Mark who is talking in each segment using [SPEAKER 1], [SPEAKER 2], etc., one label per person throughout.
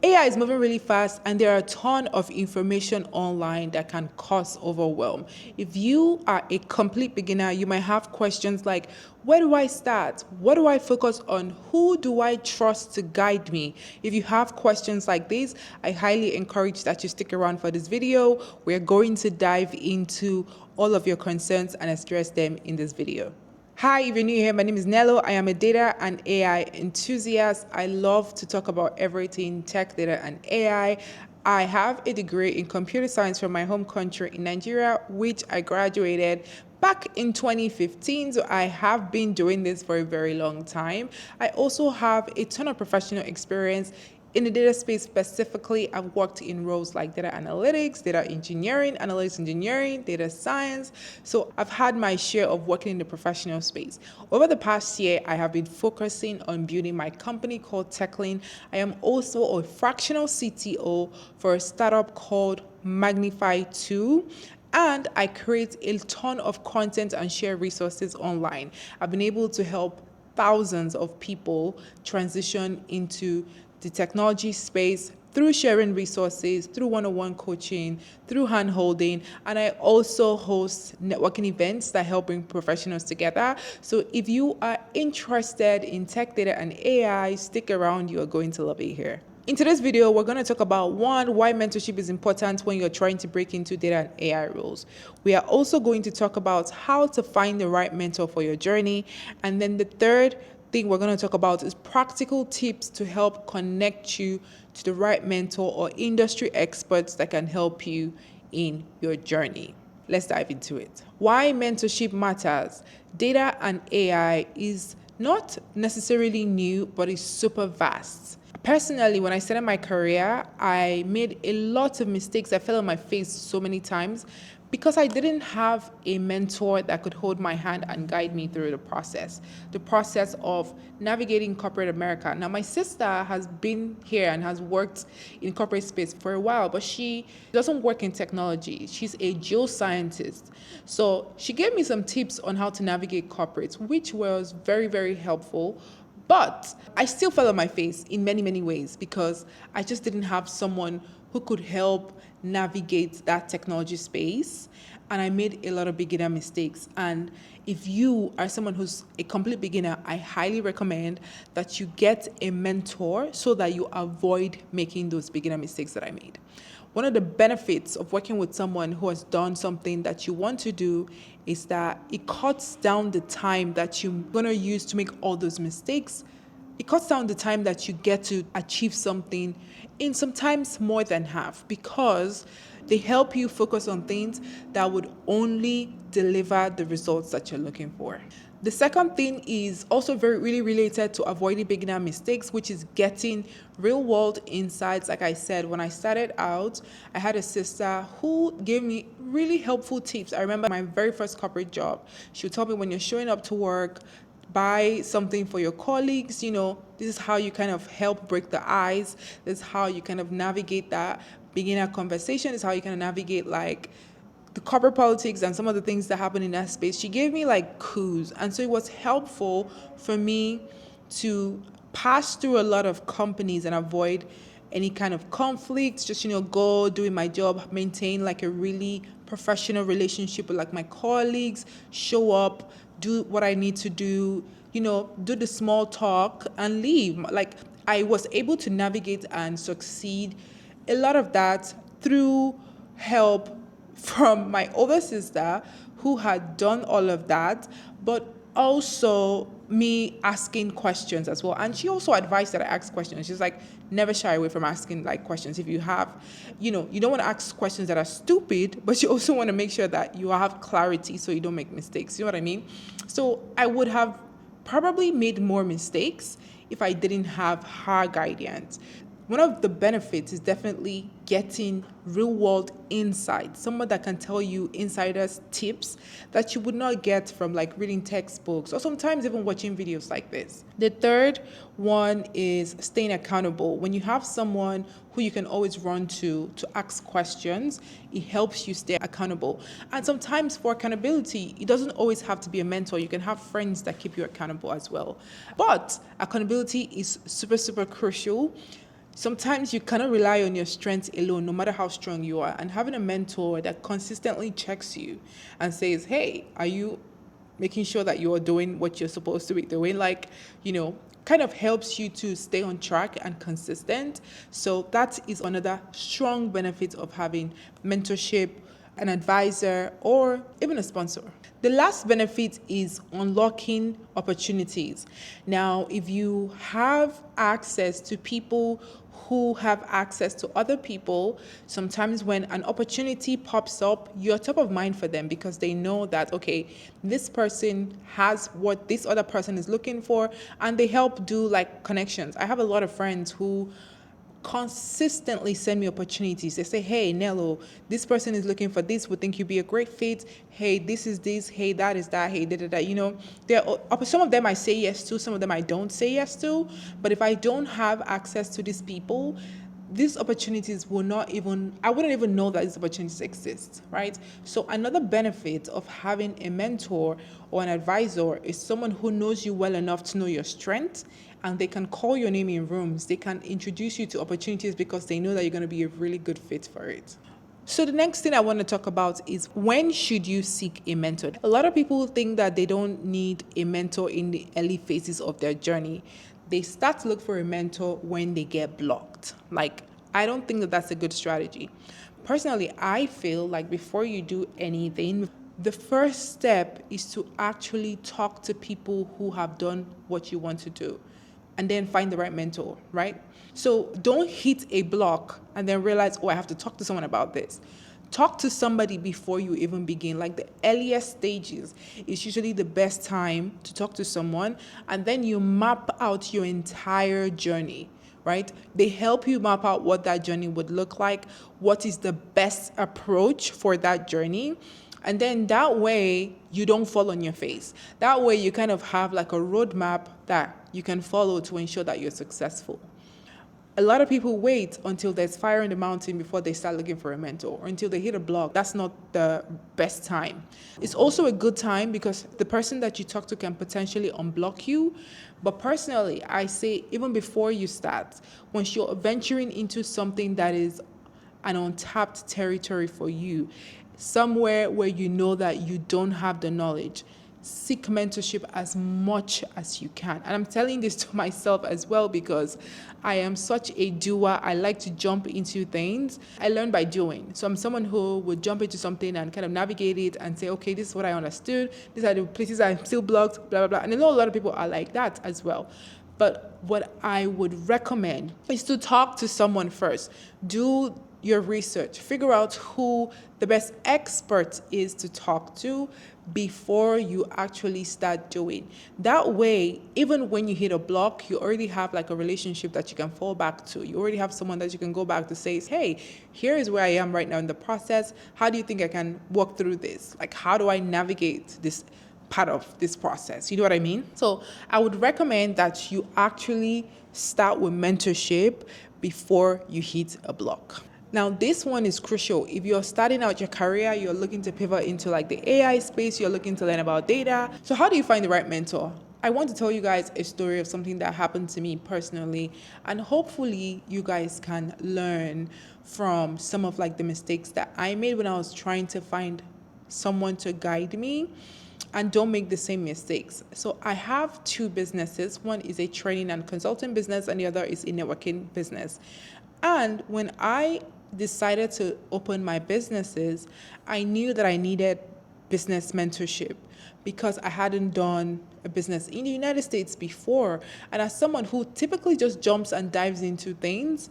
[SPEAKER 1] AI is moving really fast, and there are a ton of information online that can cause overwhelm. If you are a complete beginner, you might have questions like, where do I start? What do I focus on? Who do I trust to guide me? If you have questions like this, I highly encourage that you stick around for this video. We're going to dive into all of your concerns and address them in this video. Hi, if you're new here, my name is Nello. I am a data and AI enthusiast. I love to talk about everything tech, data, and AI. I have a degree in computer science from my home country in Nigeria, which I graduated back in 2015. So I have been doing this for a very long time. I also have a ton of professional experience in the data space. Specifically, I've worked in roles like data analytics, data engineering, analytics engineering, data science. So I've had my share of working in the professional space. Over the past year, I have been focusing on building my company called Techlin. I am also a fractional CTO for a startup called Magnify 2. And I create a ton of content and share resources online. I've been able to help thousands of people transition into the technology space through sharing resources, through one-on-one coaching, through hand-holding, and I also host networking events that help bring professionals together. So if you are interested in tech, data, and AI, stick around. You are going to love it here. In today's video, we're going to talk about one, why mentorship is important when you're trying to break into data and AI roles. We are also going to talk about how to find the right mentor for your journey. And then the third thing we're going to talk about is practical tips to help connect you to the right mentor or industry experts that can help you in your journey. Let's dive into it. Why mentorship matters. Data and AI is not necessarily new, but it's super vast. Personally, when I started my career, I made a lot of mistakes. I fell on my face so many times because I didn't have a mentor that could hold my hand and guide me through the process of navigating corporate America. Now, my sister has been here and has worked in corporate space for a while, but she doesn't work in technology. She's a geoscientist. So she gave me some tips on how to navigate corporates, which was very, very helpful. But I still fell on my face in many, many ways because I just didn't have someone who could help navigate that technology space. And I made a lot of beginner mistakes. And if you are someone who's a complete beginner, I highly recommend that you get a mentor so that you avoid making those beginner mistakes that I made. One of the benefits of working with someone who has done something that you want to do is that it cuts down the time that you're going to use to make all those mistakes. It cuts down the time that you get to achieve something in sometimes more than half because they help you focus on things that would only deliver the results that you're looking for. The second thing is also really related to avoiding beginner mistakes, which is getting real world insights. Like I said, when I started out, I had a sister who gave me really helpful tips. I remember my very first corporate job. She would tell me when you're showing up to work, buy something for your colleagues. This is how you kind of help break the ice. This is how you kind of navigate that beginner conversation. This is how you kind of navigate like the corporate politics and some of the things that happen in that space. She gave me like clues. And so it was helpful for me to pass through a lot of companies and avoid any kind of conflicts, just, go doing my job, maintain like a really professional relationship with like my colleagues, show up, do what I need to do, do the small talk and leave. Like I was able to navigate and succeed a lot of that through help from my older sister who had done all of that, but also me asking questions as well. And she also advised that I ask questions. She's like, never shy away from asking like questions. If you have, you don't want to ask questions that are stupid, but you also want to make sure that you have clarity so you don't make mistakes. You know what I mean? So I would have probably made more mistakes if I didn't have her guidance. One of the benefits is definitely getting real world insights, someone that can tell you insiders tips that you would not get from like reading textbooks or sometimes even watching videos like this. The third one is staying accountable. When you have someone who you can always run to ask questions, it helps you stay accountable. And sometimes for accountability, it doesn't always have to be a mentor. You can have friends that keep you accountable as well. But accountability is super, super crucial. Sometimes you cannot rely on your strengths alone, no matter how strong you are. And having a mentor that consistently checks you and says, hey, are you making sure that you're doing what you're supposed to be doing? Like, kind of helps you to stay on track and consistent. So that is another strong benefit of having mentorship, an advisor, or even a sponsor. The last benefit is unlocking opportunities. Now, if you have access to people who have access to other people, sometimes when an opportunity pops up, you're top of mind for them because they know that, okay, this person has what this other person is looking for, and they help do like connections. I have a lot of friends who consistently send me opportunities. They say, hey, Nello, this person is looking for this, would think you'd be a great fit. Hey, this is this. Hey, that is that. Hey, da da da. Some of them I say yes to, some of them I don't say yes to. But if I don't have access to these people, these opportunities I wouldn't even know that these opportunities exist, right? So another benefit of having a mentor or an advisor is someone who knows you well enough to know your strengths, and they can call your name in rooms. They can introduce you to opportunities because they know that you're going to be a really good fit for it. So the next thing I want to talk about is, when should you seek a mentor? A lot of people think that they don't need a mentor in the early phases of their journey. They start to look for a mentor when they get blocked. Like, I don't think that that's a good strategy. Personally, I feel like before you do anything, the first step is to actually talk to people who have done what you want to do, and then find the right mentor, right? So don't hit a block and then realize, oh, I have to talk to someone about this. Talk to somebody before you even begin. Like, the earliest stages is usually the best time to talk to someone, and then you map out your entire journey, right? They help you map out what that journey would look like, what is the best approach for that journey. And then that way you don't fall on your face. That way you kind of have like a roadmap that you can follow to ensure that you're successful. A lot of people wait until there's fire in the mountain before they start looking for a mentor, or until they hit a block. That's not the best time. It's also a good time because the person that you talk to can potentially unblock you. But personally, I say, even before you start, once you're venturing into something that is an untapped territory for you, somewhere where you know that you don't have the knowledge, seek mentorship as much as you can. And I'm telling this to myself as well, because I am such a doer. I like to jump into things. I learn by doing. So I'm someone who would jump into something and kind of navigate it and say, okay, this is what I understood. These are the places I'm still blocked, blah, blah, blah. And I know a lot of people are like that as well. But what I would recommend is to talk to someone first. Do your research. Figure out who the best expert is to talk to before you actually start doing. That way, even when you hit a block, you already have like a relationship that you can fall back to. You already have someone that you can go back to, say, hey, here is where I am right now in the process. How do you think I can walk through this? Like, how do I navigate this part of this process? You know what I mean? So I would recommend that you actually start with mentorship before you hit a block. Now, this one is crucial. If you're starting out your career, you're looking to pivot into like the AI space, you're looking to learn about data. So how do you find the right mentor? I want to tell you guys a story of something that happened to me personally, and hopefully you guys can learn from some of like the mistakes that I made when I was trying to find someone to guide me, and don't make the same mistakes. So I have two businesses. One is a training and consulting business, and the other is a networking business. And when I decided to open my businesses, I knew that I needed business mentorship because I hadn't done a business in the United States before. And as someone who typically just jumps and dives into things,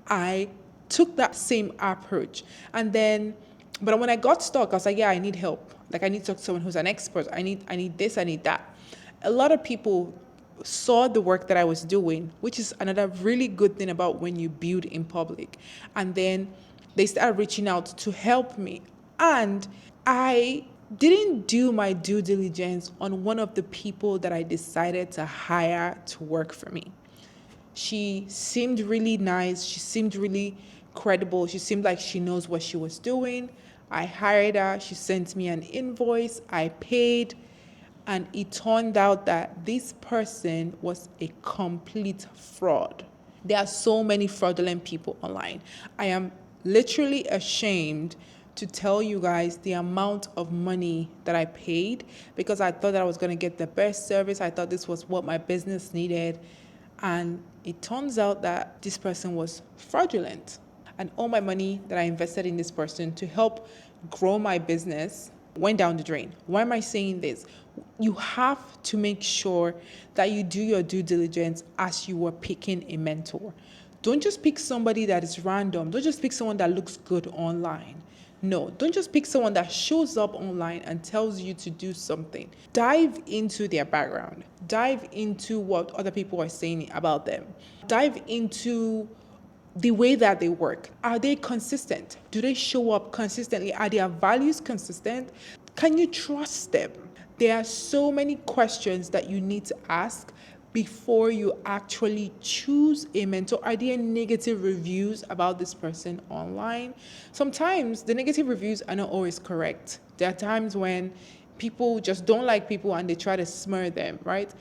[SPEAKER 1] I took that same approach. But when I got stuck, I was like, yeah, I need help. Like, I need to talk to someone who's an expert. I need this, I need that. A lot of people saw the work that I was doing, which is another really good thing about when you build in public. And then they started reaching out to help me. And I didn't do my due diligence on one of the people that I decided to hire to work for me. She seemed really nice. She seemed really credible. She seemed like she knows what she was doing. I hired her. She sent me an invoice. I paid. And it turned out that this person was a complete fraud. There are so many fraudulent people online. I am literally ashamed to tell you guys the amount of money that I paid because I thought that I was going to get the best service. I thought this was what my business needed. And it turns out that this person was fraudulent. And all my money that I invested in this person to help grow my business went down the drain. Why am I saying this? You have to make sure that you do your due diligence as you were picking a mentor. Don't just pick somebody that is random. Don't just pick someone that looks good online. No, don't just pick someone that shows up online and tells you to do something. Dive into their background. Dive into what other people are saying about them. Dive into the way that they work. Are they consistent? Do they show up consistently? Are their values consistent? Can you trust them? There are so many questions that you need to ask before you actually choose a mentor. Are there negative reviews about this person online? Sometimes the negative reviews are not always correct. There are times when people just don't like people and they try to smear them, right?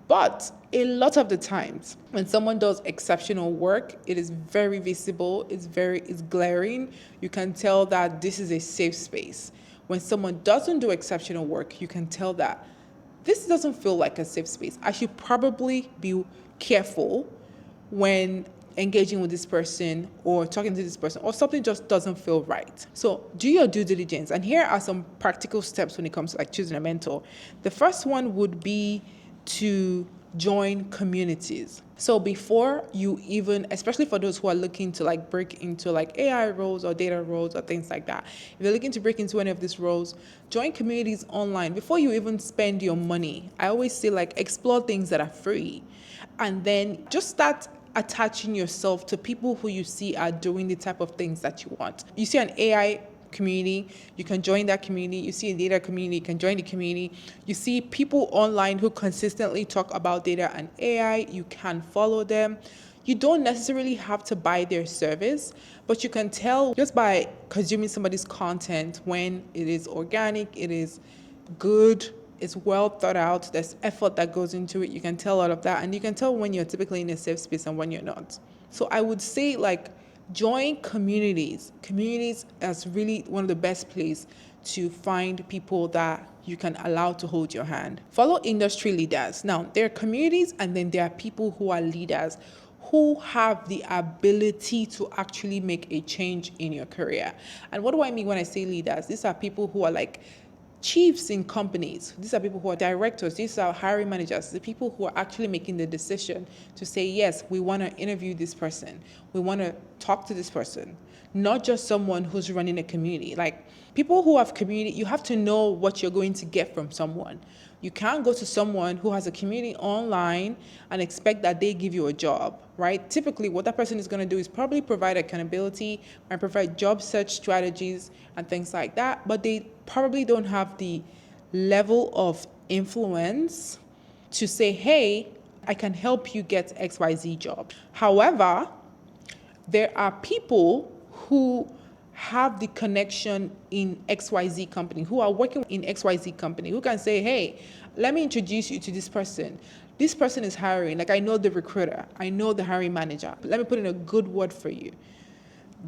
[SPEAKER 1] But a lot of the times when someone does exceptional work, it is very visible, it's glaring. You can tell that this is a safe space. When someone doesn't do exceptional work, you can tell that this doesn't feel like a safe space. I should probably be careful when engaging with this person or talking to this person, or something just doesn't feel right. So do your due diligence. And here are some practical steps when it comes to like choosing a mentor. The first one would be to join communities. So before you even, especially for those who are looking to like break into like AI roles or data roles or things like that, if you're looking to break into any of these roles, join communities online before you even spend your money. I always say like explore things that are free, and then just start attaching yourself to people who you see are doing the type of things that you want. You see an AI community, you can join that community. You see a data community, you can join the community. You see people online who consistently talk about data and AI, you can follow them. You don't necessarily have to buy their service, but you can tell just by consuming somebody's content when it is organic, it is good, it's well thought out, there's effort that goes into it. You can tell all of that, and you can tell when you're typically in a safe space and when you're not. So I would say like join communities. Communities is really one of the best places to find people that you can allow to hold your hand. Follow industry leaders. Now, there are communities and then there are people who are leaders who have the ability to actually make a change in your career. And what do I mean when I say leaders? These are people who are like chiefs in companies. These are people who are directors. These are hiring managers, the people who are actually making the decision to say, yes, we want to interview this person. We want to talk to this person, not just someone who's running a community. Like people who have community, you have to know what you're going to get from someone. You can't go to someone who has a community online and expect that they give you a job, right? Typically, what that person is going to do is probably provide accountability and provide job search strategies and things like that, but they probably don't have the level of influence to say, hey, I can help you get XYZ job. However, there are people who have the connection in XYZ company, who are working in XYZ company, who can say, hey, let me introduce you to this person. This person is hiring. Like I know the recruiter. I know the hiring manager. Let me put in a good word for you.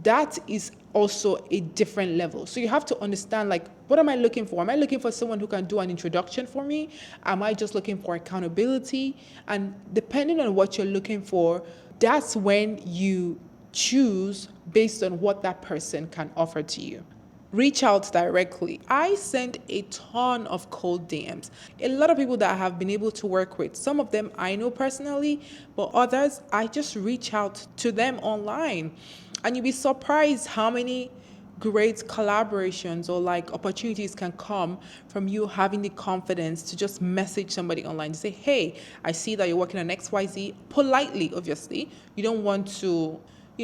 [SPEAKER 1] That is also a different level. So you have to understand, like, what am I looking for? Am I looking for someone who can do an introduction for me? Am I just looking for accountability? And depending on what you're looking for, that's when you choose based on what that person can offer to you. Reach out directly. I sent a ton of cold DMs. A lot of people that I have been able to work with, some of them I know personally, but others I just reach out to them online. And you'll be surprised how many great collaborations or like opportunities can come from you having the confidence to just message somebody online to say, hey, I see that you're working on XYZ, politely, obviously. You don't want to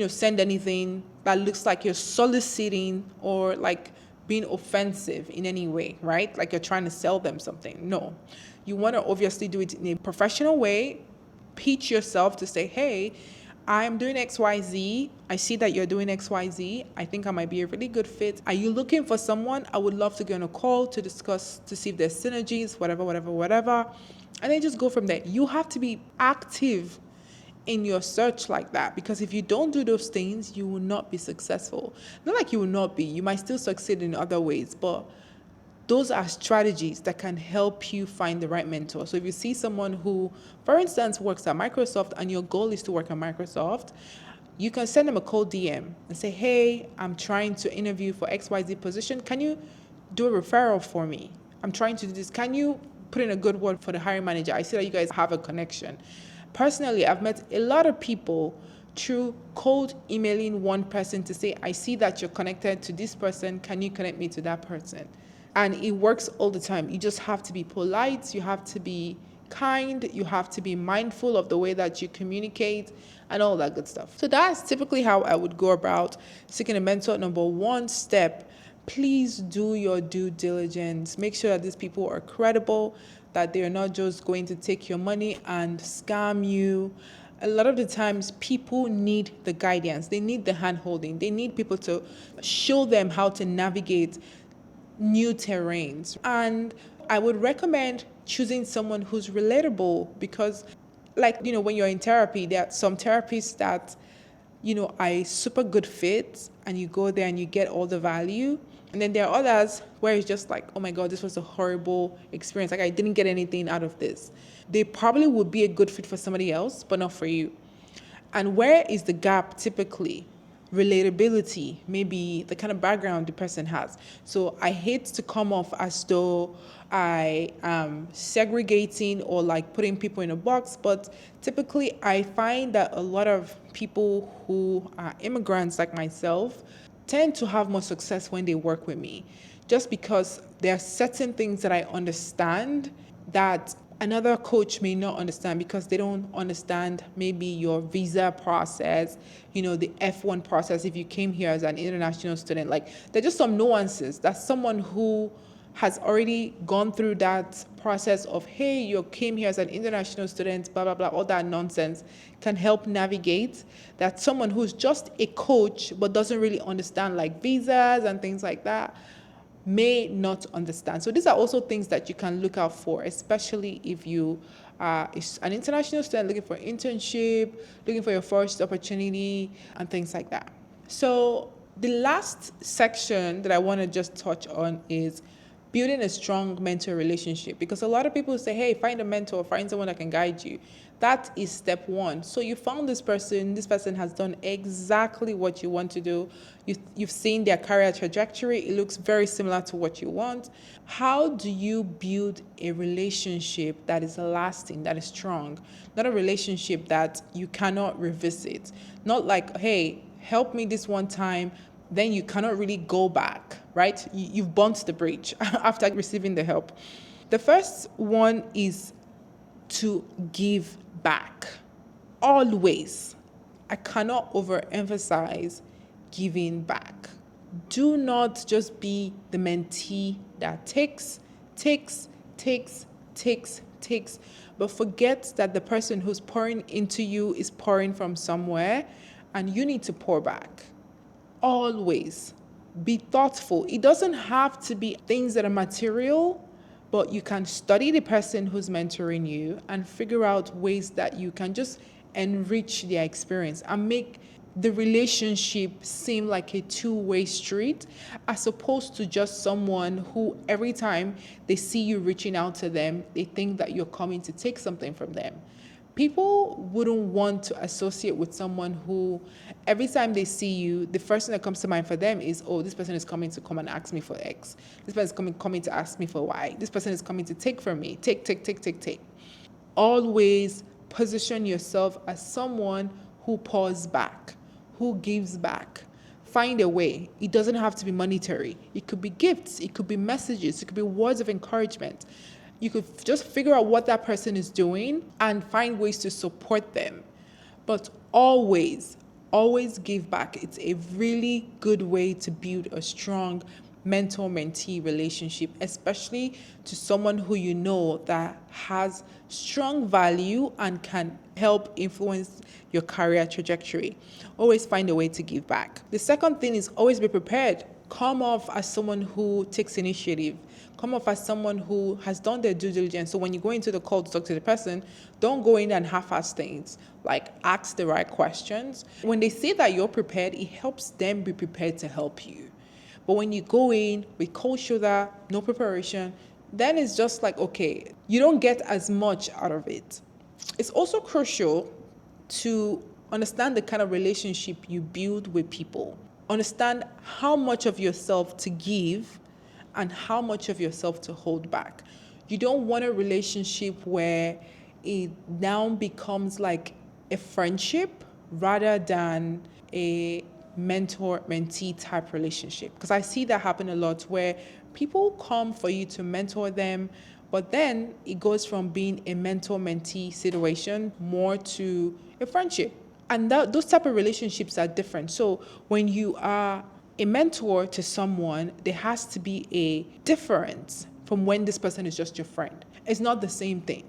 [SPEAKER 1] send anything that looks like you're soliciting or like being offensive in any way, right? Like you're trying to sell them something. No, you want to obviously do it in a professional way. Pitch yourself to say, hey, I'm doing XYZ. I see that you're doing XYZ. I think I might be a really good fit. Are you looking for someone? I would love to get on a call to discuss, to see if there's synergies, whatever. And then just go from there. You have to be active in your search like that, because if you don't do those things, you will not be successful. Not like you will not be, you might still succeed in other ways, but those are strategies that can help you find the right mentor. So if you see someone who, for instance, works at Microsoft and your goal is to work at Microsoft, you can send them a cold DM and say, hey, I'm trying to interview for XYZ position. Can you do a referral for me? I'm trying to do this. Can you put in a good word for the hiring manager? I see that you guys have a connection. Personally, I've met a lot of people through cold emailing one person to say, I see that you're connected to this person. Can you connect me to that person? And it works all the time. You just have to be polite. You have to be kind. You have to be mindful of the way that you communicate and all that good stuff. So that's typically how I would go about seeking a mentor. Number one step, please do your due diligence. Make sure that these people are credible, that they're not just going to take your money and scam you. A lot of the times people need the guidance. They need the hand holding. They need people to show them how to navigate new terrains. And I would recommend choosing someone who's relatable, because like, when you're in therapy, there are some therapists that, are a super good fit and you go there and you get all the value. And then there are others where it's just like, oh my God, this was a horrible experience. Like I didn't get anything out of this. They probably would be a good fit for somebody else, but not for you. And where is the gap typically? Relatability, maybe the kind of background the person has. So I hate to come off as though I am segregating or like putting people in a box, but typically I find that a lot of people who are immigrants like myself tend to have more success when they work with me, just because there are certain things that I understand that another coach may not understand, because they don't understand maybe your visa process, the F1 process if you came here as an international student. Like there's just some nuances that someone who has already gone through that process of, hey, you came here as an international student, blah, blah, blah, all that nonsense can help navigate, that someone who's just a coach but doesn't really understand like visas and things like that may not understand. So these are also things that you can look out for, especially if you are an international student looking for internship, looking for your first opportunity, and things like that. So the last section that I want to just touch on is building a strong mentor relationship, because a lot of people say, hey, find a mentor, find someone that can guide you. That is step one. So you found this person has done exactly what you want to do. You've seen their career trajectory. It looks very similar to what you want. How do you build a relationship that is lasting, that is strong? Not a relationship that you cannot revisit. Not like, hey, help me this one time, then you cannot really go back, right? You've burnt the bridge after receiving the help. The first one is to give back. Always. I cannot overemphasize giving back. Do not just be the mentee that takes, but forget that the person who's pouring into you is pouring from somewhere, and you need to pour back. Always be thoughtful. It doesn't have to be things that are material, but you can study the person who's mentoring you and figure out ways that you can just enrich their experience and make the relationship seem like a two-way street, as opposed to just someone who every time they see you reaching out to them, they think that you're coming to take something from them. People wouldn't want to associate with someone who every time they see you, the first thing that comes to mind for them is, oh, this person is coming to come and ask me for X. This person is coming to ask me for Y. This person is coming to take from me. Take. Always position yourself as someone who pours back, who gives back. Find a way. It doesn't have to be monetary. It could be gifts. It could be messages. It could be words of encouragement. You could just figure out what that person is doing and find ways to support them. But always give back. It's a really good way to build a strong mentor-mentee relationship, especially to someone who you know that has strong value and can help influence your career trajectory. Always find a way to give back. The second thing is always be prepared. Come off as someone who takes initiative. Come off as someone who has done their due diligence. So when you go into the call to talk to the person, don't go in and half-ass things. Like, ask the right questions. When they say that you're prepared, it helps them be prepared to help you. But when you go in with cold shoulder, no preparation, then it's just like, okay, you don't get as much out of it. It's also crucial to understand the kind of relationship you build with people. Understand how much of yourself to give and how much of yourself to hold back. You don't want a relationship where it now becomes like a friendship rather than a mentor mentee type relationship, because I see that happen a lot where people come for you to mentor them, but then it goes from being a mentor mentee situation more to a friendship, and those type of relationships are different. So when you are a mentor to someone, there has to be a difference from when this person is just your friend. It's not the same thing.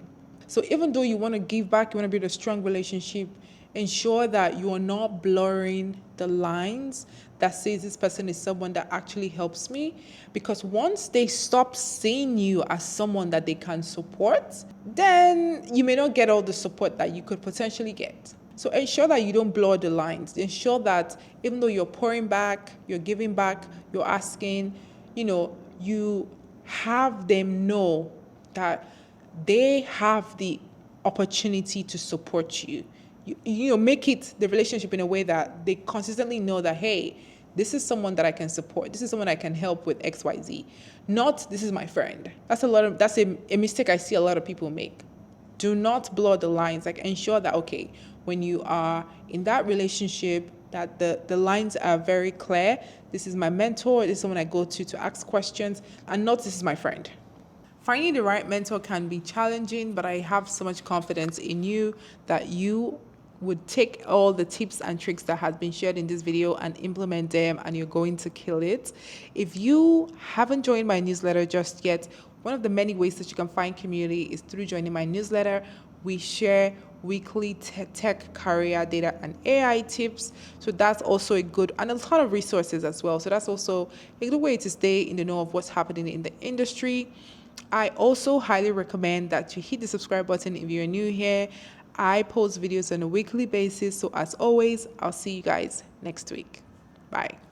[SPEAKER 1] So even though you want to give back, you want to build a strong relationship, ensure that you are not blurring the lines that says this person is someone that actually helps me. Because once they stop seeing you as someone that they can support, then you may not get all the support that you could potentially get. So ensure that you don't blur the lines. Ensure that even though you're pouring back, you're giving back, you're asking, you have them know that they have the opportunity to support you. Make it the relationship in a way that they consistently know that, hey, this is someone that I can support. This is someone I can help with XYZ. Not, this is my friend. That's a mistake I see a lot of people make. Do not blur the lines. Like, ensure that, okay, when you are in that relationship, that the lines are very clear. This is my mentor. This is someone I go to ask questions, and not this is my friend. Finding the right mentor can be challenging, but I have so much confidence in you that you would take all the tips and tricks that has been shared in this video and implement them, and you're going to kill it. If you haven't joined my newsletter just yet, one of the many ways that you can find community is through joining my newsletter. We share weekly tech, career, data, and AI tips. So that's also a good, and a ton of resources as well. So that's also a good way to stay in the know of what's happening in the industry. I also highly recommend that you hit the subscribe button if you're new here. I post videos on a weekly basis. So as always, I'll see you guys next week. Bye.